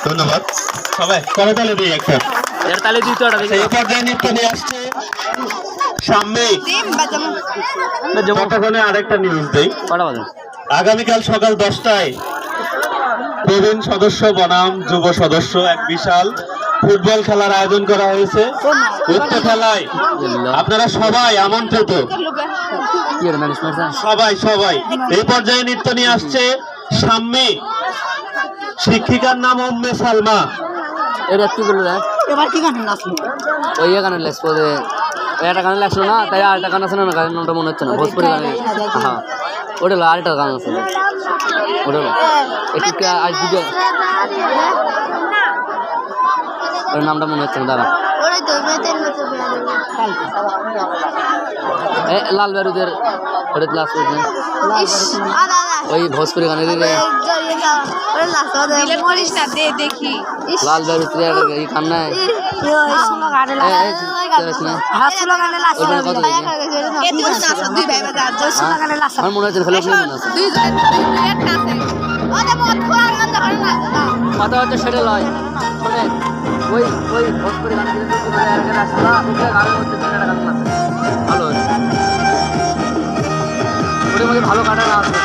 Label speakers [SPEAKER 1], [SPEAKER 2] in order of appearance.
[SPEAKER 1] ধন্যবাদ সবাই করতালি দিই একটা
[SPEAKER 2] তালে দিতে হবে
[SPEAKER 1] এই পর্যায়ে নৃত্য নিয়ে আসছে সামনে যতক্ষণে আরেকটা নিউজ দেই আগামীকাল সকাল 10টায় প্রবীণ সদস্য বনাম যুব সদস্য এক বিশাল ফুটবল খেলার আয়োজন করা হয়েছে। উক্ত খেলায় আপনারা সবাই আমন্ত্রিত, সবাই সবাই। এই পর্যায়ে নৃত্য নিয়ে আসছে সামনে শিক্ষিকার নাম উম্মে সালমা।
[SPEAKER 2] এটা কি বললো এবার কি গান নাচলো? ওই গানে লাগছে একটা গানে লাগছিল না, তাই আরেকটা গান আছে না, গানের নামটা মনে হচ্ছে না, ভোজপুরি গানে। হ্যাঁ ওটা হলো আরেকটা গান আছে, ওটা হলো একটু আজ দুটো ওর নামটা মনে হচ্ছে না, দাঁড়া। লাল বারুদের ওটা ক্লাস ওই ভোজপুরি গানের লাল বারুদের এই কান্নায় আমার মনে হচ্ছে কথা হচ্ছে সেটা লয়, মানে ওই ওই ভোজপুরি গান ভালো হয়েছে, ওটার মধ্যে ভালো কাটা না আসবে।